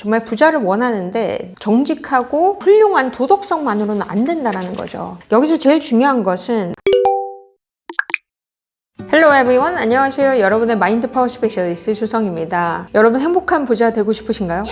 정말 부자를 원하는데 정직하고 훌륭한 도덕성만으로는 안 된다는 거죠. 여기서 제일 중요한 것은 Hello everyone, 안녕하세요. 여러분의 마인드 파워 스페셜리스트 수성입니다. 여러분 행복한 부자 되고 싶으신가요?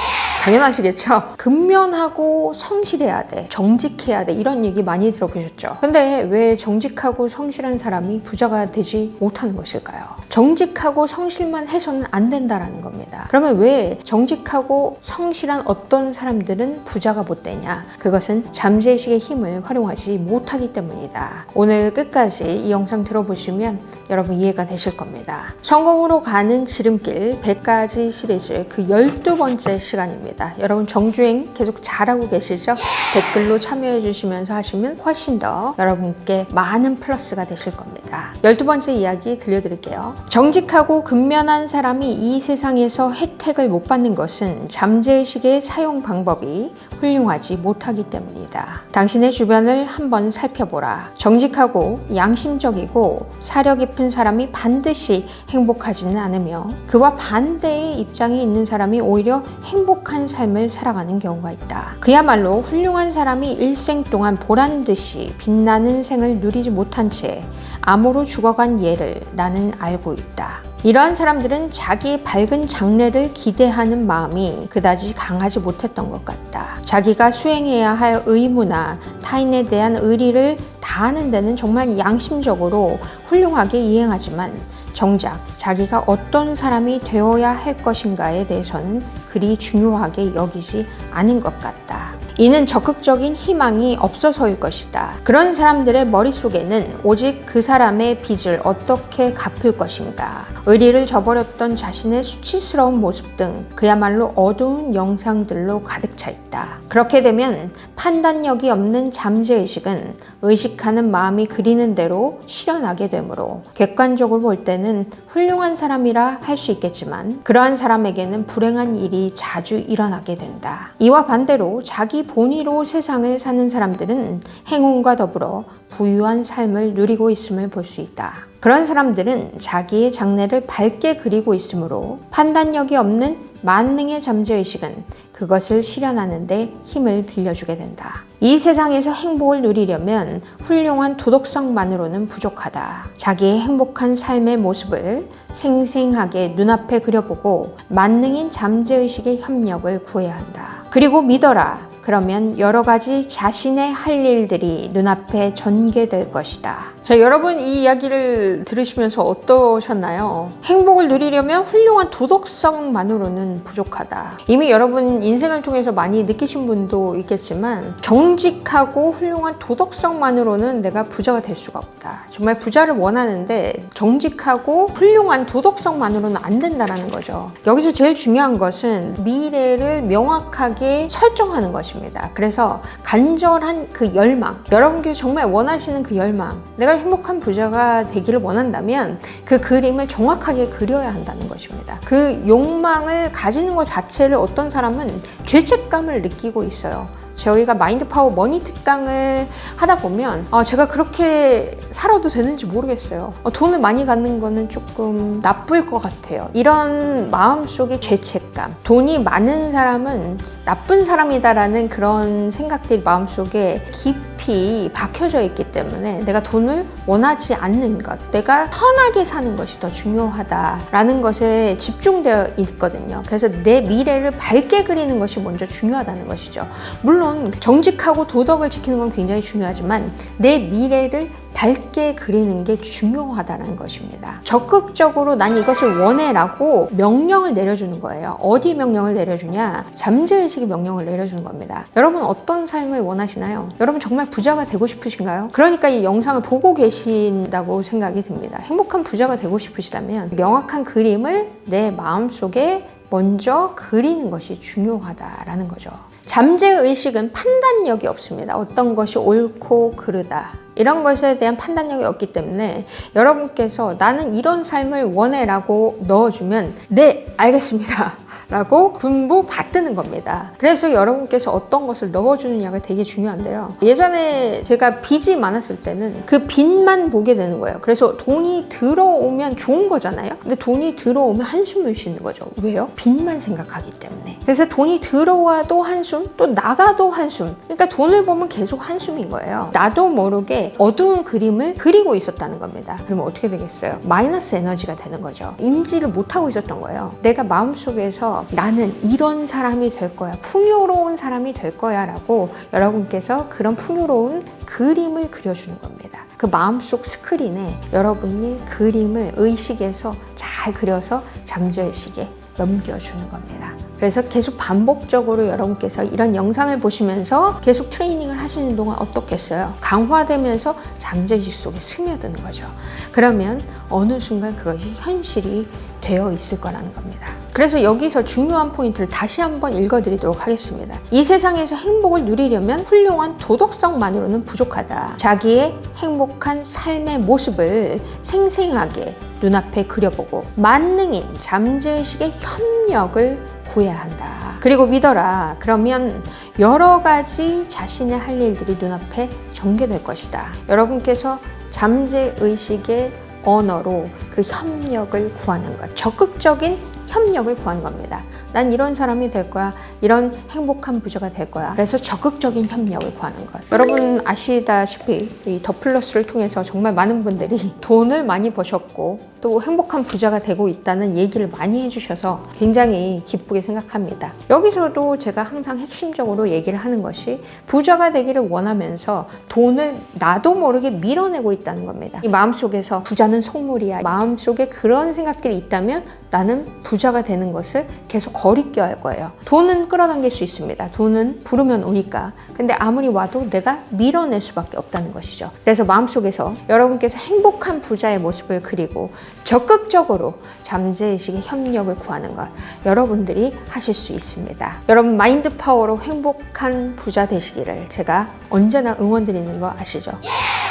당연하시겠죠? 근면하고 성실해야 돼, 정직해야 돼, 이런 얘기 많이 들어보셨죠? 근데 왜 정직하고 성실한 사람이 부자가 되지 못하는 것일까요? 정직하고 성실만 해서는 안 된다라는 겁니다. 그러면 왜 정직하고 성실한 어떤 사람들은 부자가 못 되냐? 그것은 잠재의식의 힘을 활용하지 못하기 때문이다. 오늘 끝까지 이 영상 들어보시면 여러분 이해가 되실 겁니다. 성공으로 가는 지름길 100가지 시리즈 그 12번째 시간입니다. 여러분 정주행 계속 잘하고 계시죠? 댓글로 참여해 주시면서 하시면 훨씬 더 여러분께 많은 플러스가 되실 겁니다. 12번째 이야기 들려드릴게요. 정직하고 근면한 사람이 이 세상에서 혜택을 못 받는 것은 잠재의식의 사용 방법이 훌륭하지 못하기 때문이다. 당신의 주변을 한번 살펴보라. 정직하고 양심적이고 사려 깊은 사람이 반드시 행복하지는 않으며 그와 반대의 입장에 있는 사람이 오히려 행복한 삶을 살아가는 경우가 있다. 그야말로 훌륭한 사람이 일생 동안 보란듯이 빛나는 생을 누리지 못한 채 암으로 죽어간 예를 나는 알고 있다. 이러한 사람들은 자기의 밝은 장래를 기대하는 마음이 그다지 강하지 못했던 것 같다. 자기가 수행해야 할 의무나 타인에 대한 의리를 다하는 데는 정말 양심적으로 훌륭하게 이행하지만 정작 자기가 어떤 사람이 되어야 할 것인가에 대해서는 그리 중요하게 여기지 않은 것 같다. 이는 적극적인 희망이 없어서일 것이다. 그런 사람들의 머릿속에는 오직 그 사람의 빚을 어떻게 갚을 것인가, 의리를 저버렸던 자신의 수치스러운 모습 등 그야말로 어두운 영상들로 가득 차 있다. 그렇게 되면 판단력이 없는 잠재의식은 의식하는 마음이 그리는 대로 실현하게 되므로 객관적으로 볼 때는 훌륭한 사람이라 할 수 있겠지만 그러한 사람에게는 불행한 일이 자주 일어나게 된다. 이와 반대로 자기 본의로 세상을 사는 사람들은 행운과 더불어 부유한 삶을 누리고 있음을 볼 수 있다. 그런 사람들은 자기의 장래를 밝게 그리고 있으므로 판단력이 없는 만능의 잠재의식은 그것을 실현하는 데 힘을 빌려주게 된다. 이 세상에서 행복을 누리려면 훌륭한 도덕성만으로는 부족하다. 자기의 행복한 삶의 모습을 생생하게 눈앞에 그려보고 만능인 잠재의식의 협력을 구해야 한다. 그리고 믿어라. 그러면 여러 가지 자신의 할 일들이 눈앞에 전개될 것이다. 자, 여러분 이 이야기를 들으시면서 어떠셨나요? 행복을 누리려면 훌륭한 도덕성만으로는 부족하다. 이미 여러분 인생을 통해서 많이 느끼신 분도 있겠지만 정직하고 훌륭한 도덕성만으로는 내가 부자가 될 수가 없다. 정말 부자를 원하는데 정직하고 훌륭한 도덕성만으로는 안 된다는 거죠. 여기서 제일 중요한 것은 미래를 명확하게 설정하는 것입니다. 그래서 간절한 그 열망, 여러분께서 정말 원하시는 그 열망, 내가 행복한 부자가 되기를 원한다면 그 그림을 정확하게 그려야 한다는 것입니다. 그 욕망을 가지는 것 자체를 어떤 사람은 죄책감을 느끼고 있어요. 저희가 마인드 파워 머니 특강을 하다 보면 제가 그렇게 살아도 되는지 모르겠어요. 돈을 많이 갖는 거는 조금 나쁠 것 같아요. 이런 마음속의 죄책감, 돈이 많은 사람은 나쁜 사람이다라는 그런 생각들이 마음속에 깊이 박혀져 있기 때문에 내가 돈을 원하지 않는 것, 내가 편하게 사는 것이 더 중요하다라는 것에 집중되어 있거든요. 그래서 내 미래를 밝게 그리는 것이 먼저 중요하다는 것이죠. 물론 정직하고 도덕을 지키는 건 굉장히 중요하지만 내 미래를 밝게 그리는 게 중요하다는 것입니다. 적극적으로 난 이것을 원해라고 명령을 내려주는 거예요. 어디 명령을 내려주냐? 잠재의식이 명령을 내려주는 겁니다. 여러분 어떤 삶을 원하시나요? 여러분 정말 부자가 되고 싶으신가요? 그러니까 이 영상을 보고 계신다고 생각이 듭니다. 행복한 부자가 되고 싶으시다면 명확한 그림을 내 마음속에 먼저 그리는 것이 중요하다라는 거죠. 잠재의식은 판단력이 없습니다. 어떤 것이 옳고 그르다 이런 것에 대한 판단력이 없기 때문에 여러분께서 나는 이런 삶을 원해 라고 넣어주면 네 알겠습니다 라고 분부 받드는 겁니다. 그래서 여러분께서 어떤 것을 넣어주느냐가 되게 중요한데요. 예전에 제가 빚이 많았을 때는 그 빚만 보게 되는 거예요. 그래서 돈이 들어오면 좋은 거잖아요. 근데 돈이 들어오면 한숨을 쉬는 거죠. 왜요? 빚만 생각하기 때문에. 그래서 돈이 들어와도 한숨, 또 나가도 한숨. 그러니까 돈을 보면 계속 한숨인 거예요. 나도 모르게 어두운 그림을 그리고 있었다는 겁니다. 그러면 어떻게 되겠어요? 마이너스 에너지가 되는 거죠. 인지를 못하고 있었던 거예요. 내가 마음속에서 나는 이런 사람이 될 거야, 풍요로운 사람이 될 거야 라고 여러분께서 그런 풍요로운 그림을 그려주는 겁니다. 그 마음속 스크린에 여러분이 그림을 의식에서 잘 그려서 잠재의식에 넘겨주는 겁니다. 그래서 계속 반복적으로 여러분께서 이런 영상을 보시면서 계속 트레이닝을 하시는 동안 어떻겠어요? 강화되면서 잠재의식 속에 스며드는 거죠. 그러면 어느 순간 그것이 현실이 되어 있을 거라는 겁니다. 그래서 여기서 중요한 포인트를 다시 한번 읽어드리도록 하겠습니다. 이 세상에서 행복을 누리려면 훌륭한 도덕성만으로는 부족하다. 자기의 행복한 삶의 모습을 생생하게 눈앞에 그려보고 만능인 잠재의식의 협력을 구해야 한다. 그리고 믿어라. 그러면 여러 가지 자신의 할 일들이 눈앞에 전개될 것이다. 여러분께서 잠재의식의 언어로 그 협력을 구하는 것, 적극적인 협력을 구하는 겁니다. 난 이런 사람이 될 거야. 이런 행복한 부자가 될 거야. 그래서 적극적인 협력을 구하는 것. 여러분 아시다시피 이 더 플러스를 통해서 정말 많은 분들이 돈을 많이 버셨고 또 행복한 부자가 되고 있다는 얘기를 많이 해주셔서 굉장히 기쁘게 생각합니다. 여기서도 제가 항상 핵심적으로 얘기를 하는 것이 부자가 되기를 원하면서 돈을 나도 모르게 밀어내고 있다는 겁니다. 이 마음속에서 부자는 속물이야. 마음속에 그런 생각들이 있다면 나는 부자가 되는 것을 계속 거리껴할 거예요. 돈은 끌어당길 수 있습니다. 돈은 부르면 오니까. 근데 아무리 와도 내가 밀어낼 수밖에 없다는 것이죠. 그래서 마음속에서 여러분께서 행복한 부자의 모습을 그리고 적극적으로 잠재의식의 협력을 구하는 것 여러분들이 하실 수 있습니다. 여러분 마인드 파워로 행복한 부자 되시기를 제가 언제나 응원드리는 거 아시죠?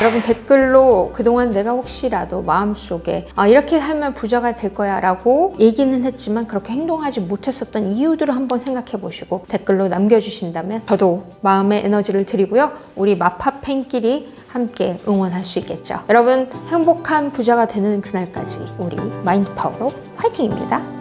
여러분 댓글로 그동안 내가 혹시라도 마음속에 이렇게 하면 부자가 될 거야 라고 얘기는 했지만 그렇게 행동하지 못했었던 이유들을 한번 생각해 보시고 댓글로 남겨주신다면 저도 마음의 에너지를 드리고요. 우리 마파 팬끼리 함께 응원할 수 있겠죠. 여러분 행복한 부자가 되는 그날까지 우리 마인드 파워로 화이팅입니다.